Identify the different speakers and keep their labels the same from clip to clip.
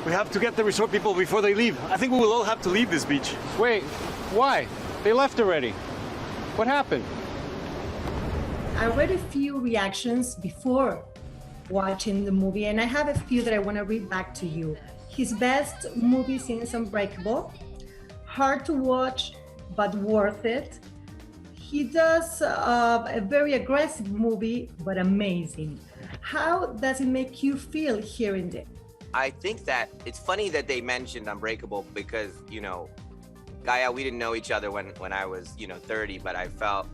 Speaker 1: We have to get the resort people before they leave. I think we will all have to leave this beach.
Speaker 2: Wait, why? They left already. What happened?
Speaker 3: I read a few reactions before watching the movie, and I have a few that I want to read back to you. His best movie since Unbreakable. Hard to watch, but worth it. He does a very aggressive movie, but amazing. How does it make you feel hearing this?
Speaker 4: I think that it's funny that they mentioned Unbreakable because, you know, Gael, we didn't know each other when I was, 30, but I felt,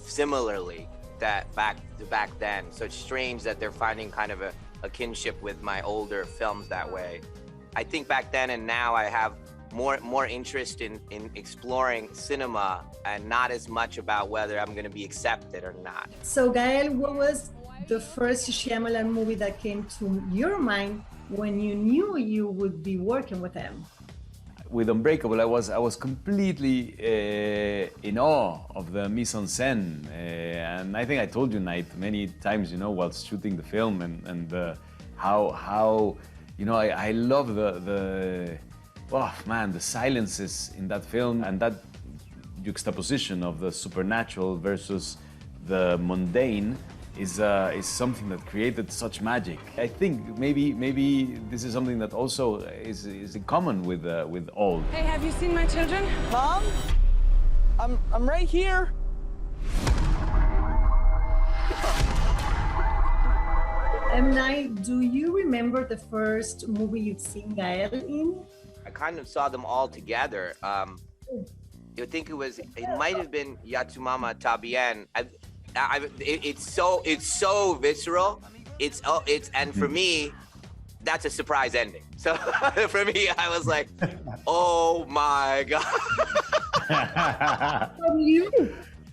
Speaker 4: similarly that back then. So it's strange that they're finding kind of a kinship with my older films that way. I think back then and now I have more interest in exploring cinema and not as much about whether I'm going to be accepted or not.
Speaker 3: So Gael, what was the first Shyamalan movie that came to your mind when you knew you would be working with him?
Speaker 5: With Unbreakable, I was completely in awe of the mise en scène, and I think I told you, Knight, many times, whilst shooting the film, and how I love the silences in that film, and that juxtaposition of the supernatural versus the mundane is something that created such magic. I think maybe this is something that also is in common with all.
Speaker 6: Hey, have you seen my children?
Speaker 7: Mom? I'm right here.
Speaker 3: M. Night, do you remember the first movie you'd seen Gael in?
Speaker 4: I kind of saw them all together. I think it might have been Yatsumama Tabien. It's so visceral. And for me, that's a surprise ending. So for me, I was like, oh my God.
Speaker 3: From you?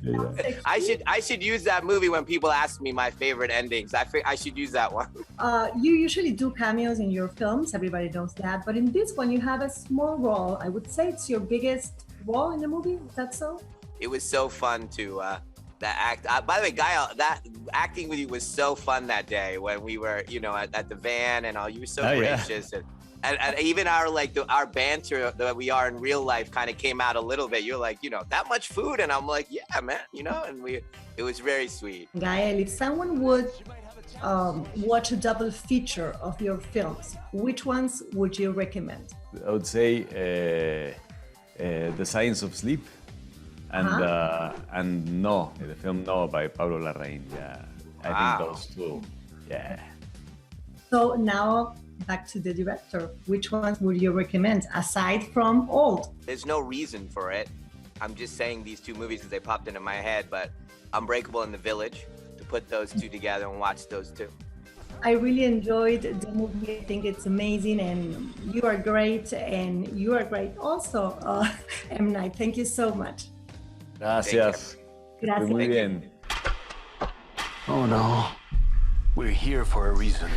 Speaker 5: Yeah.
Speaker 4: I should use that movie when people ask me my favorite endings. I should use that one.
Speaker 3: You usually do cameos in your films, everybody knows that, but in this one you have a small role. I would say it's your biggest role in the movie, is that so?
Speaker 4: It was so fun to act. By the way, Gael, that acting with you was so fun that day when we were, at the van and all. You were so gracious. Yeah. And even our banter that we are in real life kind of came out a little bit. You're like, that much food, and I'm like, yeah, man, and it was very sweet.
Speaker 3: Gael, if someone would watch a double feature of your films, which ones would you recommend?
Speaker 5: I would say The Science of Sleep and No, the film No by Pablo Larraín. Yeah, I think those two. Yeah.
Speaker 3: So now, back to the director. Which ones would you recommend, aside from Old?
Speaker 4: There's no reason for it. I'm just saying these two movies because they popped into my head, but Unbreakable and The Village, to put those two together and watch those two.
Speaker 3: I really enjoyed the movie. I think it's amazing, and you are great, and you are great also, M. Night. Thank you so much.
Speaker 5: Gracias.
Speaker 3: Gracias.
Speaker 5: Muy bien.
Speaker 1: Oh no, we're here for a reason.